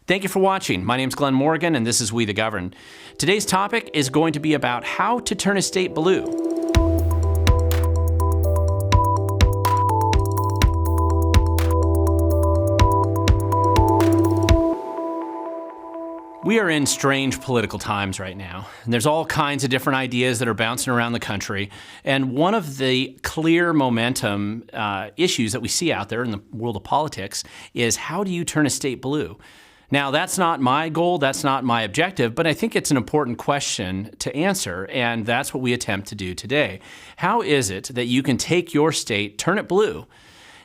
Thank you for watching. My name is Glenn Morgan, and this is We the Govern. Today's topic is going to be about how to turn a state blue. We are in strange political times right now, and there's all kinds of different ideas that are bouncing around the country. And one of the clear momentum issues that we see out there in the world of politics is, how do you turn a state blue? Now, that's not my goal, that's not my objective, but I think it's an important question to answer, and that's what we attempt to do today. How is it that you can take your state, turn it blue,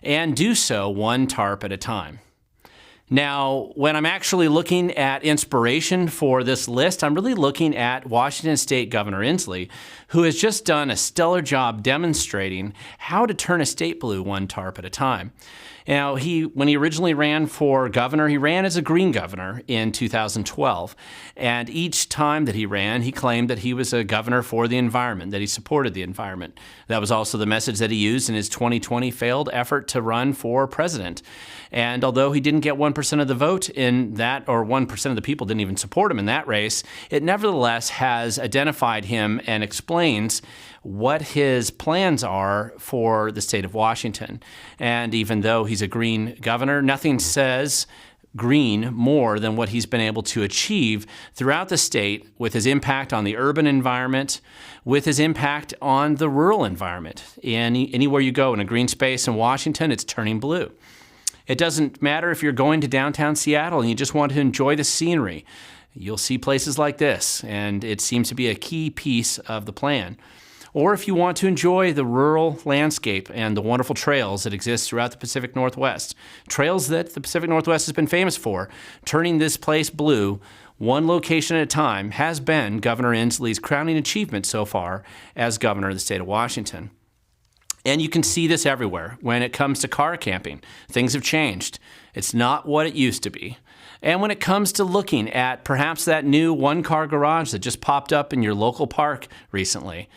and do so one tarp at a time? Now, when I'm actually looking at inspiration for this list, I'm really looking at Washington State Governor Inslee, who has just done a stellar job demonstrating how to turn a state blue one tarp at a time. Now, when he originally ran for governor, he ran as a Green governor in 2012. And each time that he ran, he claimed that he was a governor for the environment, that he supported the environment. That was also the message that he used in his 2020 failed effort to run for president. And although he didn't get 1% of the vote in that, or 1% of the people didn't even support him in that race, it nevertheless has identified him and explains what his plans are for the state of Washington. And even though he's a Green governor, nothing says green more than what he's been able to achieve throughout the state with his impact on the urban environment, with his impact on the rural environment. Anywhere you go in a green space in Washington, it's turning blue. It doesn't matter if you're going to downtown Seattle and you just want to enjoy the scenery. You'll see places like this, and it seems to be a key piece of the plan. Or if you want to enjoy the rural landscape and the wonderful trails that exist throughout the Pacific Northwest, trails that the Pacific Northwest has been famous for, turning this place blue one location at a time has been Governor Inslee's crowning achievement so far as governor of the state of Washington. And you can see this everywhere. When it comes to car camping, things have changed. It's not what it used to be. And when it comes to looking at perhaps that new one-car garage that just popped up in your local park recently,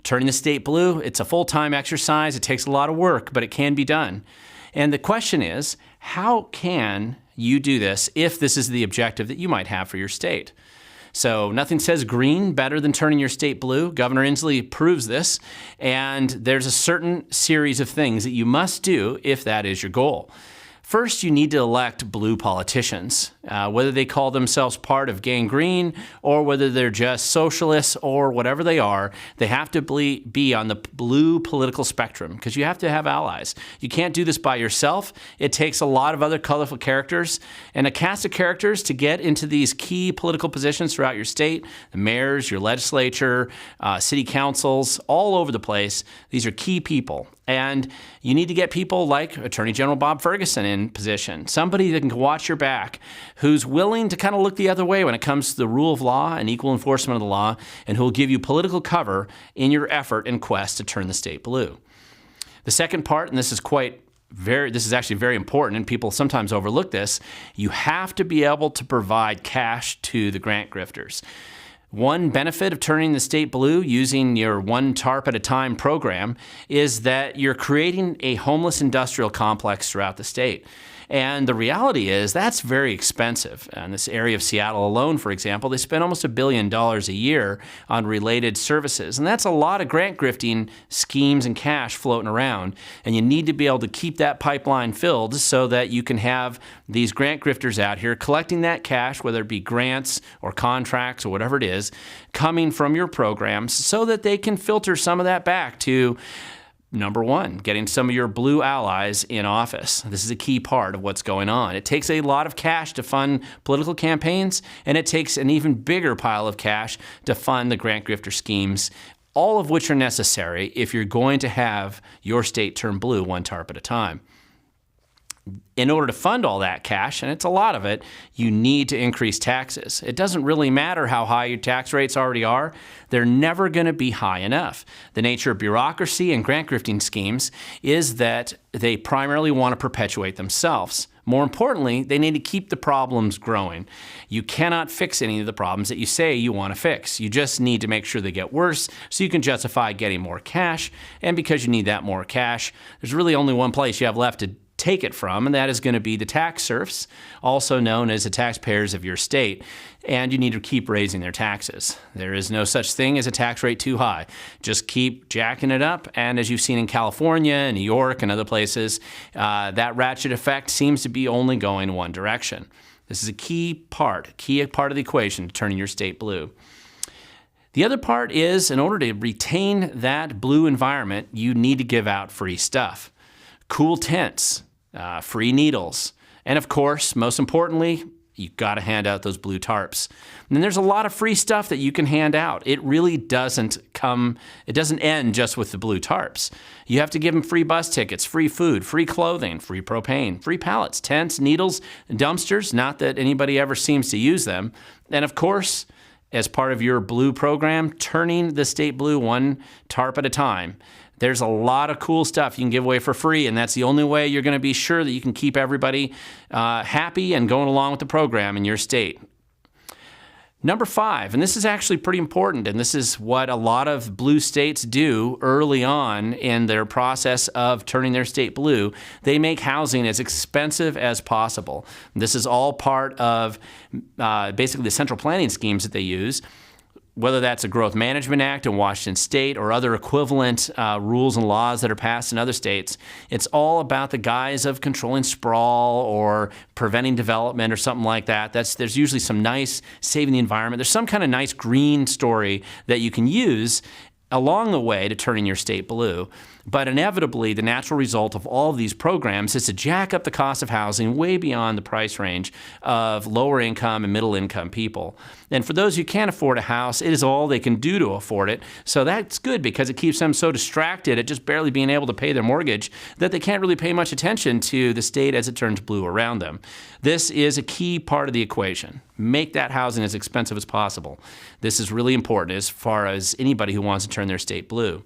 turning the state blue, it's a full-time exercise. It takes a lot of work, but it can be done. And the question is, how can you do this if this is the objective that you might have for your state? So nothing says green better than turning your state blue. Governor Inslee proves this, and there's a certain series of things that you must do if that is your goal. First, you need to elect blue politicians, whether they call themselves part of Gang Green or whether they're just socialists or whatever they are. They have to be on the blue political spectrum because you have to have allies. You can't do this by yourself. It takes a lot of other colorful characters and a cast of characters to get into these key political positions throughout your state, the mayors, your legislature, city councils, all over the place. These are key people. And you need to get people like Attorney General Bob Ferguson in position, somebody that can watch your back, who's willing to kind of look the other way when it comes to the rule of law and equal enforcement of the law, and who will give you political cover in your effort and quest to turn the state blue. The second part, and this is actually very important, and people sometimes overlook this, you have to be able to provide cash to the grant grifters. One benefit of turning the state blue using your one tarp at a time program is that you're creating a homeless industrial complex throughout the state. And the reality is that's very expensive. In this area of Seattle alone, for example, they spend almost $1 billion a year on related services. And that's a lot of grant grifting schemes and cash floating around. And you need to be able to keep that pipeline filled so that you can have these grant grifters out here collecting that cash, whether it be grants or contracts or whatever it is, coming from your programs so that they can filter some of that back to number one, getting some of your blue allies in office. This is a key part of what's going on. It takes a lot of cash to fund political campaigns, and it takes an even bigger pile of cash to fund the grant grifter schemes, all of which are necessary if you're going to have your state turn blue one tarp at a time. In order to fund all that cash, and it's a lot of it, you need to increase taxes. It doesn't really matter how high your tax rates already are. They're never going to be high enough. The nature of bureaucracy and grant grifting schemes is that they primarily want to perpetuate themselves. More importantly, they need to keep the problems growing. You cannot fix any of the problems that you say you want to fix. You just need to make sure they get worse so you can justify getting more cash. And because you need that more cash, there's really only one place you have left to take it from, and that is going to be the tax serfs, also known as the taxpayers of your state, and you need to keep raising their taxes. There is no such thing as a tax rate too high. Just keep jacking it up, and as you've seen in California and New York and other places, that ratchet effect seems to be only going one direction. This is a key part of the equation to turning your state blue. The other part is, in order to retain that blue environment, you need to give out free stuff. Cool tents, free needles, and of course, most importantly, you've got to hand out those blue tarps. And there's a lot of free stuff that you can hand out. It really doesn't end just with the blue tarps. You have to give them free bus tickets, free food, free clothing, free propane, free pallets, tents, needles, dumpsters, not that anybody ever seems to use them. And of course, as part of your blue program, turning the state blue one tarp at a time. There's a lot of cool stuff you can give away for free, and that's the only way you're going to be sure that you can keep everybody happy and going along with the program in your state. Number 5, and this is actually pretty important, and this is what a lot of blue states do early on in their process of turning their state blue. They make housing as expensive as possible. This is all part of basically the central planning schemes that they use, whether that's a Growth Management Act in Washington State or other equivalent rules and laws that are passed in other states. It's all about the guise of controlling sprawl or preventing development or something like that. There's usually some nice saving the environment. There's some kind of nice green story that you can use along the way to turning your state blue. But inevitably, the natural result of all of these programs is to jack up the cost of housing way beyond the price range of lower income and middle income people. And for those who can't afford a house, it is all they can do to afford it. So that's good because it keeps them so distracted at just barely being able to pay their mortgage that they can't really pay much attention to the state as it turns blue around them. This is a key part of the equation. Make that housing as expensive as possible. This is really important as far as anybody who wants to turn their state blue.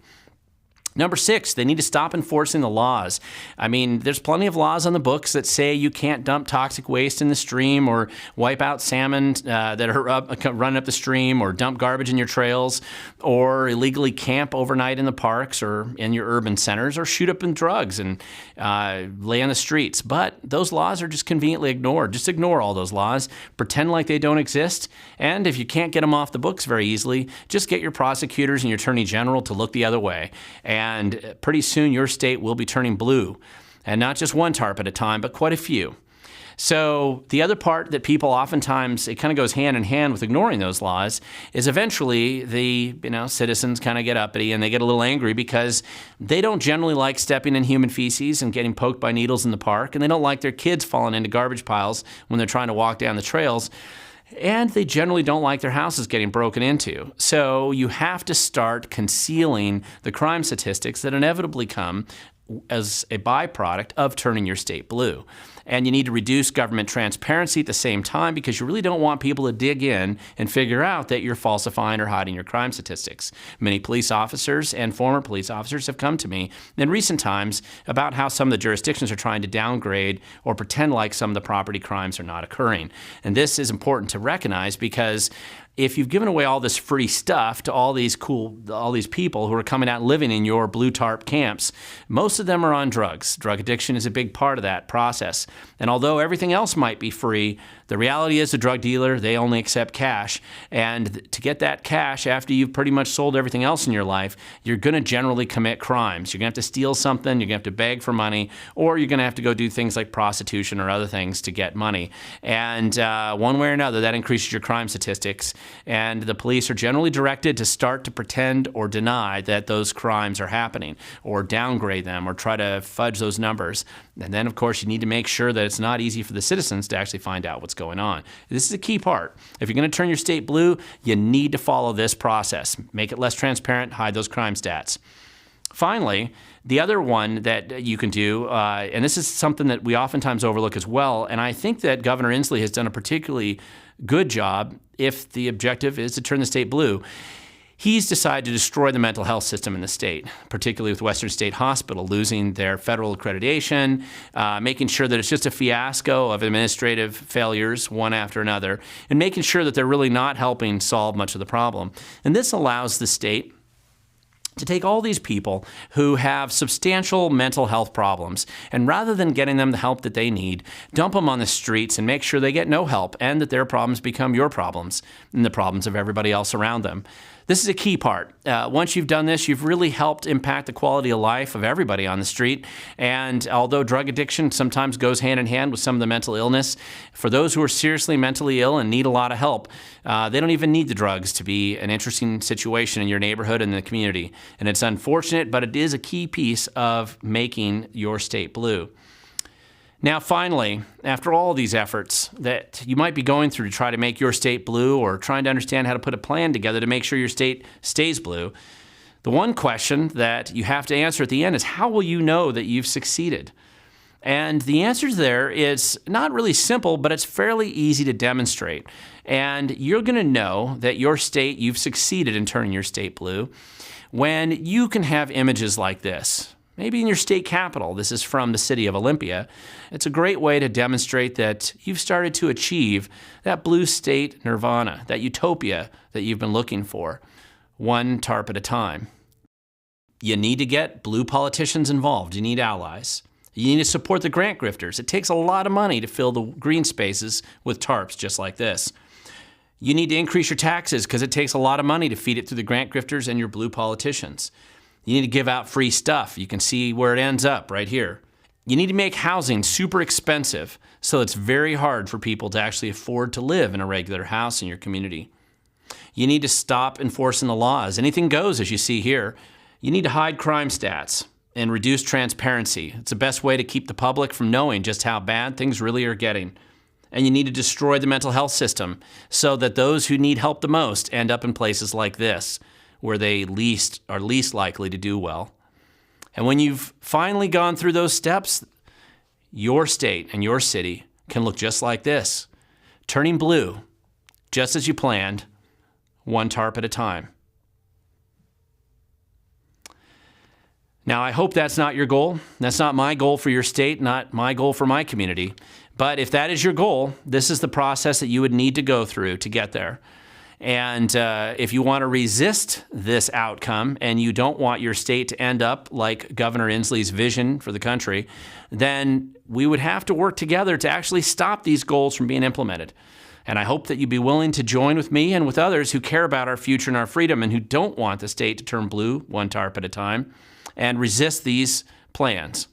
Number 6, they need to stop enforcing the laws. I mean, there's plenty of laws on the books that say you can't dump toxic waste in the stream or wipe out salmon that are running up the stream or dump garbage in your trails or illegally camp overnight in the parks or in your urban centers or shoot up in drugs and lay on the streets. But those laws are just conveniently ignored. Just ignore all those laws. Pretend like they don't exist. And if you can't get them off the books very easily, just get your prosecutors and your attorney general to look the other way. And pretty soon your state will be turning blue. And not just one tarp at a time, but quite a few. So the other part that people oftentimes, it kind of goes hand in hand with ignoring those laws, is eventually the citizens kind of get uppity and they get a little angry because they don't generally like stepping in human feces and getting poked by needles in the park, and they don't like their kids falling into garbage piles when they're trying to walk down the trails. And they generally don't like their houses getting broken into. So you have to start concealing the crime statistics that inevitably come as a byproduct of turning your state blue. And you need to reduce government transparency at the same time because you really don't want people to dig in and figure out that you're falsifying or hiding your crime statistics. Many police officers and former police officers have come to me in recent times about how some of the jurisdictions are trying to downgrade or pretend like some of the property crimes are not occurring. And this is important to recognize because if you've given away all this free stuff to all these people who are coming out and living in your blue tarp camps, most of them are on drugs. Drug addiction is a big part of that process. And although everything else might be free, the reality is the drug dealer, they only accept cash. And to get that cash after you've pretty much sold everything else in your life, you're going to generally commit crimes. You're going to have to steal something, you're going to have to beg for money, or you're going to have to go do things like prostitution or other things to get money. And one way or another, that increases your crime statistics. And the police are generally directed to start to pretend or deny that those crimes are happening or downgrade them or try to fudge those numbers. And then, of course, you need to make sure that it's not easy for the citizens to actually find out what's going on. This is a key part. If you're going to turn your state blue, you need to follow this process. Make it less transparent, hide those crime stats. Finally, the other one that you can do, and this is something that we oftentimes overlook as well, and I think that Governor Inslee has done a particularly good job if the objective is to turn the state blue. He's decided to destroy the mental health system in the state, particularly with Western State Hospital losing their federal accreditation, making sure that it's just a fiasco of administrative failures, one after another, and making sure that they're really not helping solve much of the problem. And this allows the state to take all these people who have substantial mental health problems, and rather than getting them the help that they need, dump them on the streets and make sure they get no help and that their problems become your problems and the problems of everybody else around them. This is a key part. Once you've done this, you've really helped impact the quality of life of everybody on the street. And although drug addiction sometimes goes hand in hand with some of the mental illness, for those who are seriously mentally ill and need a lot of help, they don't even need the drugs to be an interesting situation in your neighborhood and the community. And it's unfortunate, but it is a key piece of making your state blue. Now, finally, after all these efforts that you might be going through to try to make your state blue or trying to understand how to put a plan together to make sure your state stays blue, the one question that you have to answer at the end is, how will you know that you've succeeded? And the answer there is not really simple, but it's fairly easy to demonstrate. And you're going to know that you've succeeded in turning your state blue when you can have images like this. Maybe in your state capital. This is from the city of Olympia. It's a great way to demonstrate that you've started to achieve that blue state nirvana, that utopia that you've been looking for, one tarp at a time. You need to get blue politicians involved. You need allies. You need to support the grant grifters. It takes a lot of money to fill the green spaces with tarps just like this. You need to increase your taxes because it takes a lot of money to feed it through the grant grifters and your blue politicians. You need to give out free stuff. You can see where it ends up right here. You need to make housing super expensive so it's very hard for people to actually afford to live in a regular house in your community. You need to stop enforcing the laws. Anything goes, as you see here. You need to hide crime stats and reduce transparency. It's the best way to keep the public from knowing just how bad things really are getting. And you need to destroy the mental health system so that those who need help the most end up in places like this, where they are least likely to do well. And when you've finally gone through those steps, your state and your city can look just like this, turning blue, just as you planned, one tarp at a time. Now, I hope that's not your goal. That's not my goal for your state, not my goal for my community. But if that is your goal, this is the process that you would need to go through to get there. And if you want to resist this outcome and you don't want your state to end up like Governor Inslee's vision for the country, then we would have to work together to actually stop these goals from being implemented. And I hope that you'd be willing to join with me and with others who care about our future and our freedom and who don't want the state to turn blue one tarp at a time and resist these plans.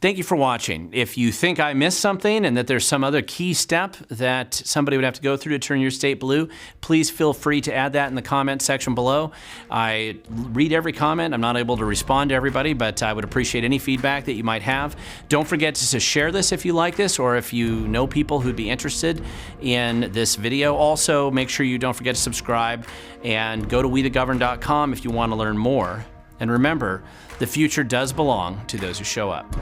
Thank you for watching. If you think I missed something and that there's some other key step that somebody would have to go through to turn your state blue, please feel free to add that in the comment section below. I read every comment. I'm not able to respond to everybody, but I would appreciate any feedback that you might have. Don't forget to share this if you like this or if you know people who'd be interested in this video. Also, make sure you don't forget to subscribe and go to wethegovern.com if you want to learn more. And remember, the future does belong to those who show up.